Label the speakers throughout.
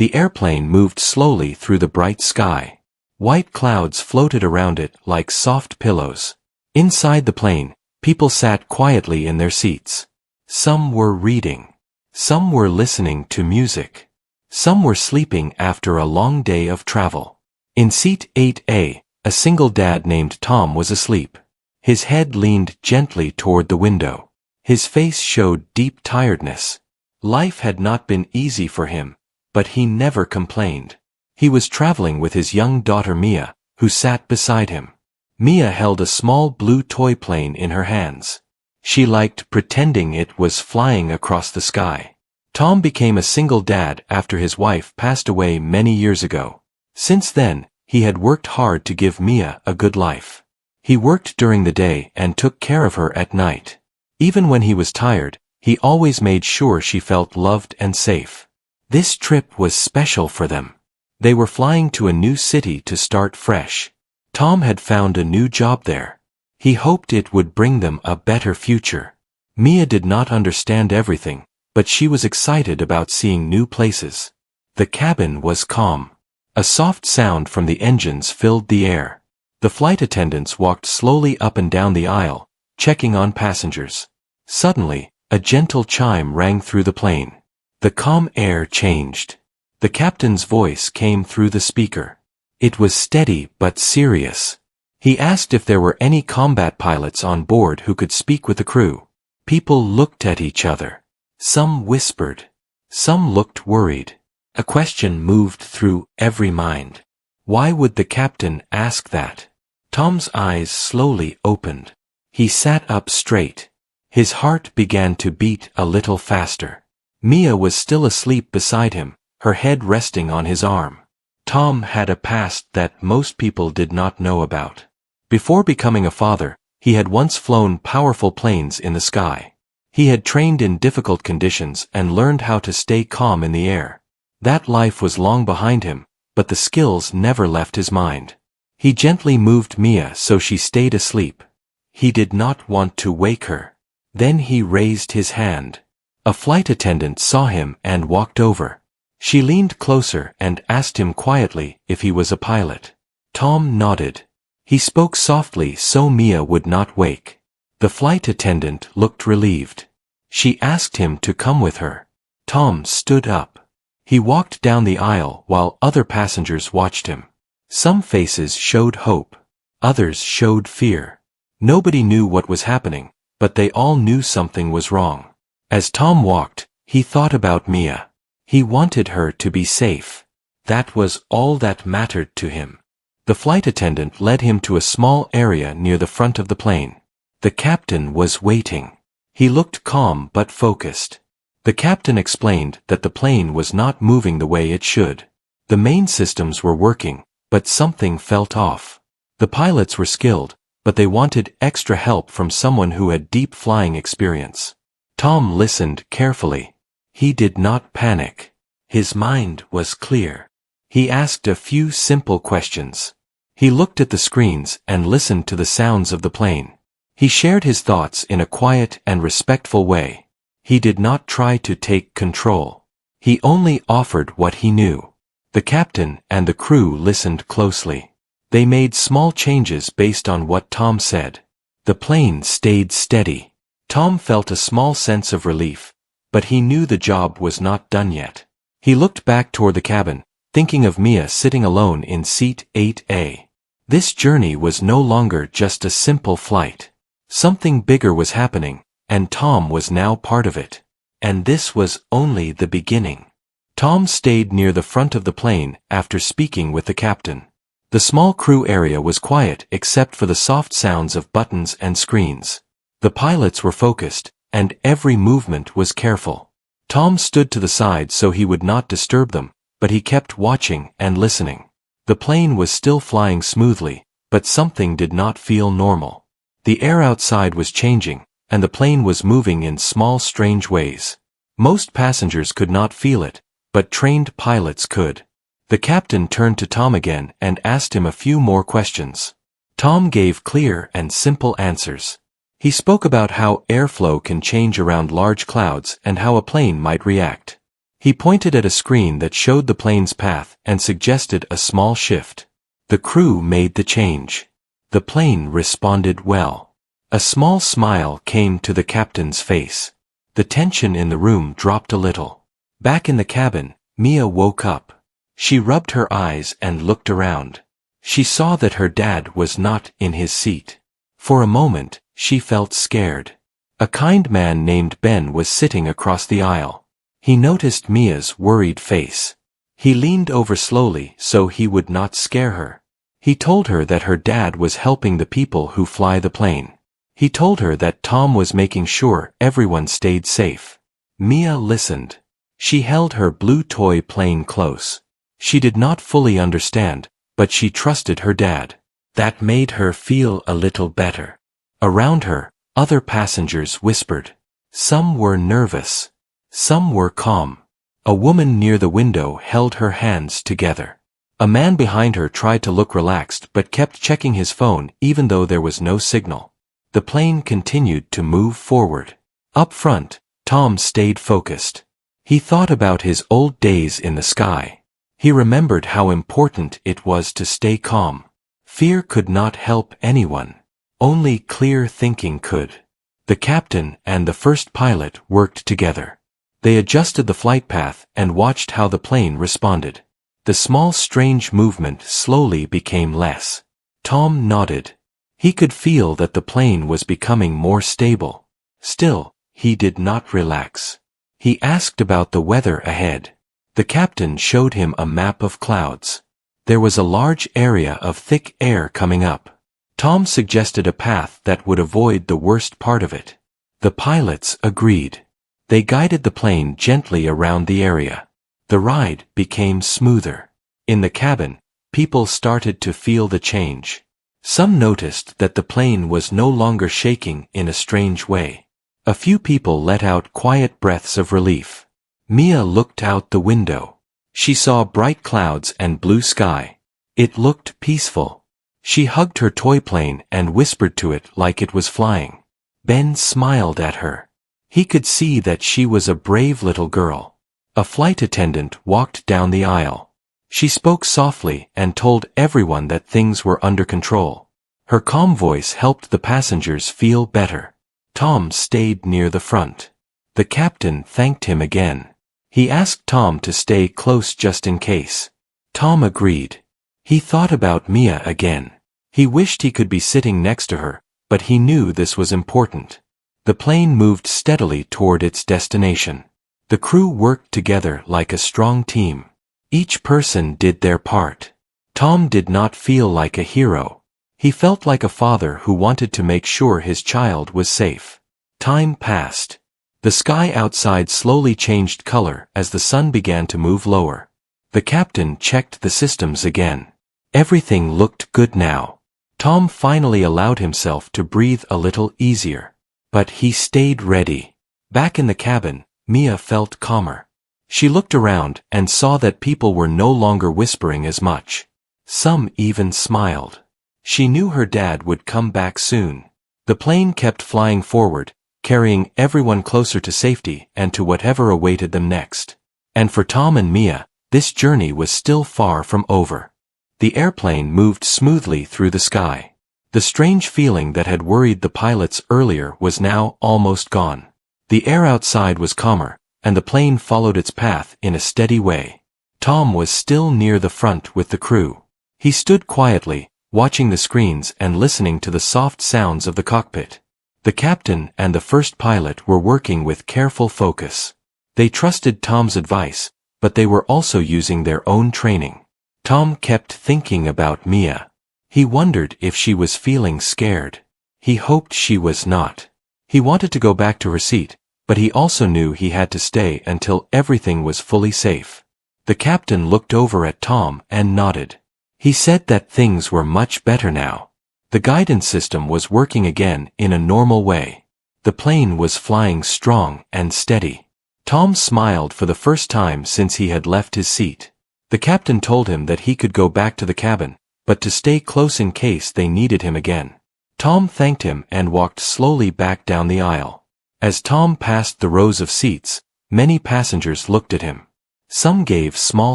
Speaker 1: The airplane moved slowly through the bright sky. White clouds floated around it like soft pillows. Inside the plane, people sat quietly in their seats. Some were reading. Some were listening to music. Some were sleeping after a long day of travel. In seat 8A, a single dad named Tom was asleep. His head leaned gently toward the window. His face showed deep tiredness. Life had not been easy for him, but he never complained. He was traveling with his young daughter Mia, who sat beside him. Mia held a small blue toy plane in her hands. She liked pretending it was flying across the sky. Tom became a single dad after his wife passed away many years ago. Since then, he had worked hard to give Mia a good life. He worked during the day and took care of her at night. Even when he was tired, he always made sure she felt loved and safe. This trip was special for them. They were flying to a new city to start fresh. Tom had found a new job there. He hoped it would bring them a better future. Mia did not understand everything, but she was excited about seeing new places. The cabin was calm. A soft sound from the engines filled the air. The flight attendants walked slowly up and down the aisle, checking on passengers. Suddenly, a gentle chime rang through the plane. The calm air changed. The captain's voice came through the speaker. It was steady but serious. He asked if there were any combat pilots on board who could speak with the crew. People looked at each other. Some whispered. Some looked worried. A question moved through every mind. Why would the captain ask that? Tom's eyes slowly opened. He sat up straight. His heart began to beat a little faster. Mia was still asleep beside him, her head resting on his arm. Tom had a past that most people did not know about. Before becoming a father, he had once flown powerful planes in the sky. He had trained in difficult conditions and learned how to stay calm in the air. That life was long behind him, but the skills never left his mind. He gently moved Mia so she stayed asleep. He did not want to wake her. Then he raised his hand. A flight attendant saw him and walked over. She leaned closer and asked him quietly if he was a pilot. Tom nodded. He spoke softly so Mia would not wake. The flight attendant looked relieved. She asked him to come with her. Tom stood up. He walked down the aisle while other passengers watched him. Some faces showed hope. Others showed fear. Nobody knew what was happening, but they all knew something was wrong. As Tom walked, he thought about Mia. He wanted her to be safe. That was all that mattered to him. The flight attendant led him to a small area near the front of the plane. The captain was waiting. He looked calm but focused. The captain explained that the plane was not moving the way it should. The main systems were working, but something felt off. The pilots were skilled, but they wanted extra help from someone who had deep flying experience. Tom listened carefully. He did not panic. His mind was clear. He asked a few simple questions. He looked at the screens and listened to the sounds of the plane. He shared his thoughts in a quiet and respectful way. He did not try to take control. He only offered what he knew. The captain and the crew listened closely. They made small changes based on what Tom said. The plane stayed steady. Tom felt a small sense of relief, but he knew the job was not done yet. He looked back toward the cabin, thinking of Mia sitting alone in seat 8A. This journey was no longer just a simple flight. Something bigger was happening, and Tom was now part of it. And this was only the beginning. Tom stayed near the front of the plane after speaking with the captain. The small crew area was quiet except for the soft sounds of buttons and screens. The pilots were focused, and every movement was careful. Tom stood to the side so he would not disturb them, but he kept watching and listening. The plane was still flying smoothly, but something did not feel normal. The air outside was changing, and the plane was moving in small strange ways. Most passengers could not feel it, but trained pilots could. The captain turned to Tom again and asked him a few more questions. Tom gave clear and simple answers. He spoke about how airflow can change around large clouds and how a plane might react. He pointed at a screen that showed the plane's path and suggested a small shift. The crew made the change. The plane responded well. A small smile came to the captain's face. The tension in the room dropped a little. Back in the cabin, Mia woke up. She rubbed her eyes and looked around. She saw that her dad was not in his seat. For a moment, she felt scared. A kind man named Ben was sitting across the aisle. He noticed Mia's worried face. He leaned over slowly so he would not scare her. He told her that her dad was helping the people who fly the plane. He told her that Tom was making sure everyone stayed safe. Mia listened. She held her blue toy plane close. She did not fully understand, but she trusted her dad. That made her feel a little better. Around her, other passengers whispered. Some were nervous. Some were calm. A woman near the window held her hands together. A man behind her tried to look relaxed but kept checking his phone even though there was no signal. The plane continued to move forward. Up front, Tom stayed focused. He thought about his old days in the sky. He remembered how important it was to stay calm. Fear could not help anyone. Only clear thinking could. The captain and the first pilot worked together. They adjusted the flight path and watched how the plane responded. The small strange movement slowly became less. Tom nodded. He could feel that the plane was becoming more stable. Still, he did not relax. He asked about the weather ahead. The captain showed him a map of clouds. There was a large area of thick air coming up. Tom suggested a path that would avoid the worst part of it. The pilots agreed. They guided the plane gently around the area. The ride became smoother. In the cabin, people started to feel the change. Some noticed that the plane was no longer shaking in a strange way. A few people let out quiet breaths of relief. Mia looked out the window. She saw bright clouds and blue sky. It looked peaceful. She hugged her toy plane and whispered to it like it was flying. Ben smiled at her. He could see that she was a brave little girl. A flight attendant walked down the aisle. She spoke softly and told everyone that things were under control. Her calm voice helped the passengers feel better. Tom stayed near the front. The captain thanked him again. He asked Tom to stay close just in case. Tom agreed. He thought about Mia again. He wished he could be sitting next to her, but he knew this was important. The plane moved steadily toward its destination. The crew worked together like a strong team. Each person did their part. Tom did not feel like a hero. He felt like a father who wanted to make sure his child was safe. Time passed. The sky outside slowly changed color as the sun began to move lower. The captain checked the systems again. Everything looked good now. Tom finally allowed himself to breathe a little easier. But he stayed ready. Back in the cabin, Mia felt calmer. She looked around and saw that people were no longer whispering as much. Some even smiled. She knew her dad would come back soon. The plane kept flying forward, carrying everyone closer to safety and to whatever awaited them next. And for Tom and Mia, this journey was still far from over. The airplane moved smoothly through the sky. The strange feeling that had worried the pilots earlier was now almost gone. The air outside was calmer, and the plane followed its path in a steady way. Tom was still near the front with the crew. He stood quietly, watching the screens and listening to the soft sounds of the cockpit. The captain and the first pilot were working with careful focus. They trusted Tom's advice, but they were also using their own training. Tom kept thinking about Mia. He wondered if she was feeling scared. He hoped she was not. He wanted to go back to her seat, but he also knew he had to stay until everything was fully safe. The captain looked over at Tom and nodded. He said that things were much better now. The guidance system was working again in a normal way. The plane was flying strong and steady. Tom smiled for the first time since he had left his seat. The captain told him that he could go back to the cabin, but to stay close in case they needed him again. Tom thanked him and walked slowly back down the aisle. As Tom passed the rows of seats, many passengers looked at him. Some gave small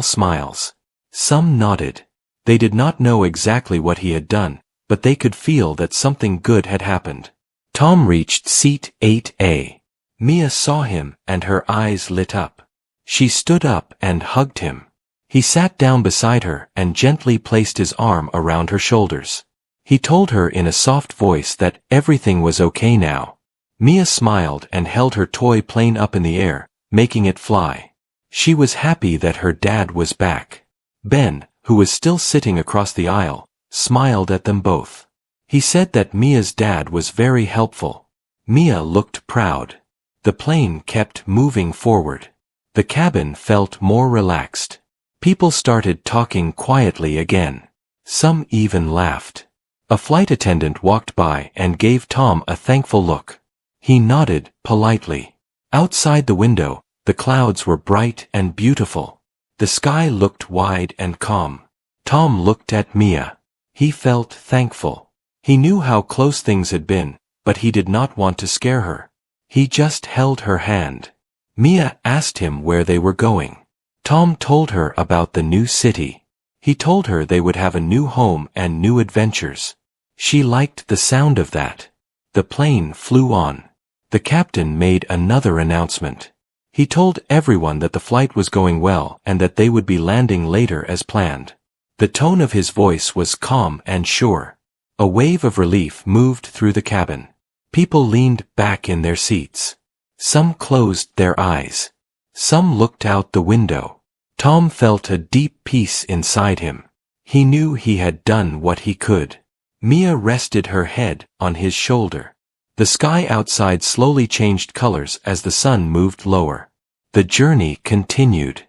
Speaker 1: smiles. Some nodded. They did not know exactly what he had done, but they could feel that something good had happened. Tom reached seat 8A. Mia saw him and her eyes lit up. She stood up and hugged him. He sat down beside her and gently placed his arm around her shoulders. He told her in a soft voice that everything was okay now. Mia smiled and held her toy plane up in the air, making it fly. She was happy that her dad was back. Ben, who was still sitting across the aisle, smiled at them both. He said that Mia's dad was very helpful. Mia looked proud. The plane kept moving forward. The cabin felt more relaxed. People started talking quietly again. Some even laughed. A flight attendant walked by and gave Tom a thankful look. He nodded politely. Outside the window, the clouds were bright and beautiful. The sky looked wide and calm. Tom looked at Mia. He felt thankful. He knew how close things had been, but he did not want to scare her. He just held her hand. Mia asked him where they were going. Tom told her about the new city. He told her they would have a new home and new adventures. She liked the sound of that. The plane flew on. The captain made another announcement. He told everyone that the flight was going well and that they would be landing later as planned. The tone of his voice was calm and sure. A wave of relief moved through the cabin. People leaned back in their seats. Some closed their eyes. Some looked out the window. Tom felt a deep peace inside him. He knew he had done what he could. Mia rested her head on his shoulder. The sky outside slowly changed colors as the sun moved lower. The journey continued.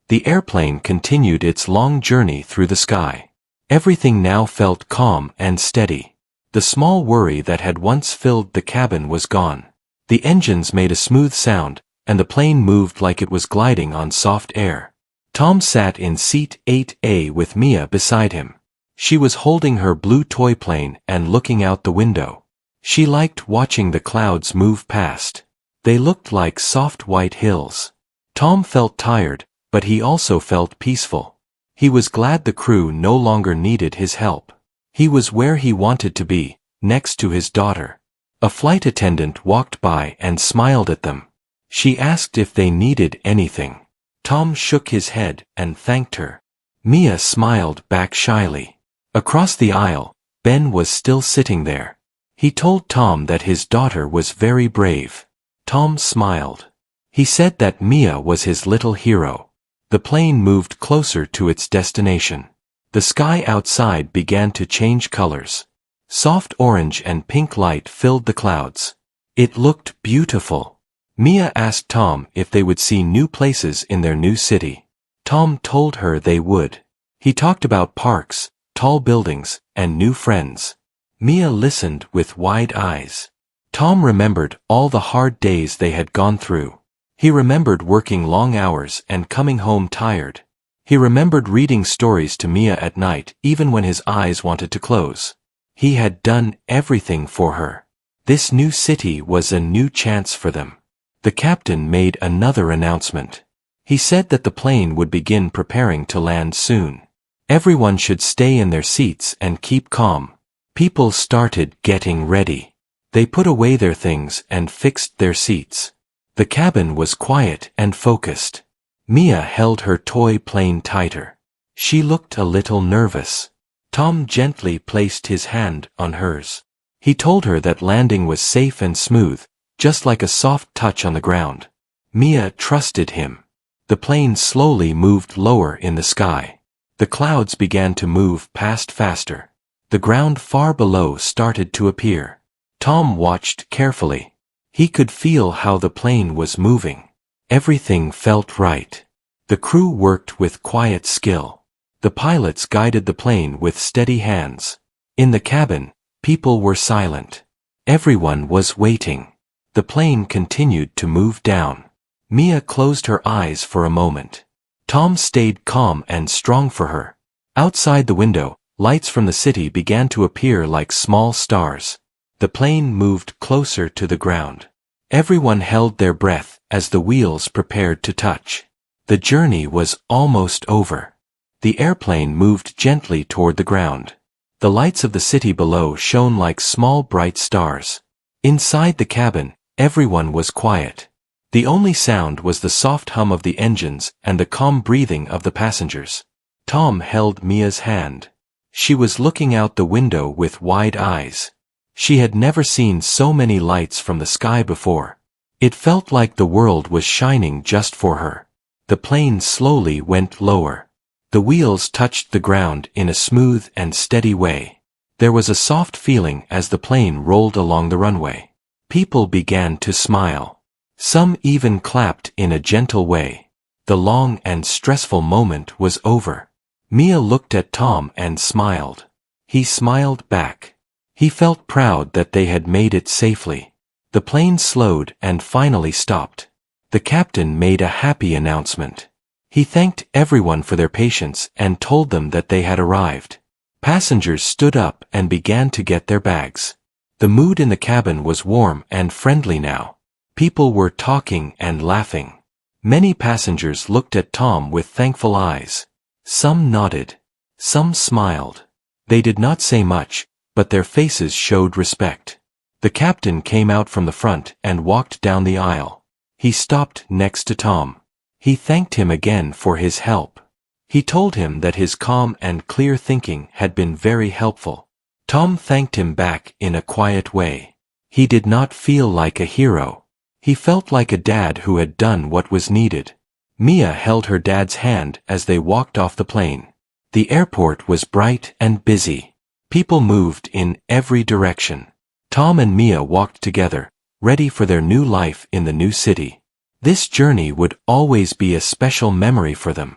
Speaker 1: The airplane continued its long journey through the sky. Everything now felt calm and steady. The small worry that had once filled the cabin was gone. The engines made a smooth sound, and the plane moved like it was gliding on soft air. Tom sat in seat 8A with Mia beside him. She was holding her blue toy plane and looking out the window. She liked watching the clouds move past. They looked like soft white hills. Tom felt tired, but he also felt peaceful. He was glad the crew no longer needed his help. He was where he wanted to be, next to his daughter. A flight attendant walked by and smiled at them. She asked if they needed anything. Tom shook his head and thanked her. Mia smiled back shyly. Across the aisle, Ben was still sitting there. He told Tom that his daughter was very brave. Tom smiled. He said that Mia was his little hero. The plane moved closer to its destination. The sky outside began to change colors. Soft orange and pink light filled the clouds. It looked beautiful. Mia asked Tom if they would see new places in their new city. Tom told her they would. He talked about parks, tall buildings, and new friends. Mia listened with wide eyes. Tom remembered all the hard days they had gone through. He remembered working long hours and coming home tired. He remembered reading stories to Mia at night even when his eyes wanted to close. He had done everything for her. This new city was a new chance for them. The captain made another announcement. He said that the plane would begin preparing to land soon. Everyone should stay in their seats and keep calm. People started getting ready. They put away their things and fixed their seats. The cabin was quiet and focused. Mia held her toy plane tighter. She looked a little nervous. Tom gently placed his hand on hers. He told her that landing was safe and smooth, just like a soft touch on the ground. Mia trusted him. The plane slowly moved lower in the sky. The clouds began to move past faster. The ground far below started to appear. Tom watched carefully. He could feel how the plane was moving. Everything felt right. The crew worked with quiet skill. The pilots guided the plane with steady hands. In the cabin, people were silent. Everyone was waiting. The plane continued to move down. Mia closed her eyes for a moment. Tom stayed calm and strong for her. Outside the window, lights from the city began to appear like small stars. The plane moved closer to the ground. Everyone held their breath as the wheels prepared to touch. The journey was almost over. The airplane moved gently toward the ground. The lights of the city below shone like small bright stars. Inside the cabin, everyone was quiet. The only sound was the soft hum of the engines and the calm breathing of the passengers. Tom held Mia's hand. She was looking out the window with wide eyes. She had never seen so many lights from the sky before. It felt like the world was shining just for her. The plane slowly went lower. The wheels touched the ground in a smooth and steady way. There was a soft feeling as the plane rolled along the runway. People began to smile. Some even clapped in a gentle way. The long and stressful moment was over. Mia looked at Tom and smiled. He smiled back. He felt proud that they had made it safely. The plane slowed and finally stopped. The captain made a happy announcement. He thanked everyone for their patience and told them that they had arrived. Passengers stood up and began to get their bags. The mood in the cabin was warm and friendly now. People were talking and laughing. Many passengers looked at Tom with thankful eyes. Some nodded. Some smiled. They did not say much, but their faces showed respect. The captain came out from the front and walked down the aisle. He stopped next to Tom. He thanked him again for his help. He told him that his calm and clear thinking had been very helpful. Tom thanked him back in a quiet way. He did not feel like a hero. He felt like a dad who had done what was needed. Mia held her dad's hand as they walked off the plane. The airport was bright and busy. People moved in every direction. Tom and Mia walked together, ready for their new life in the new city. This journey would always be a special memory for them.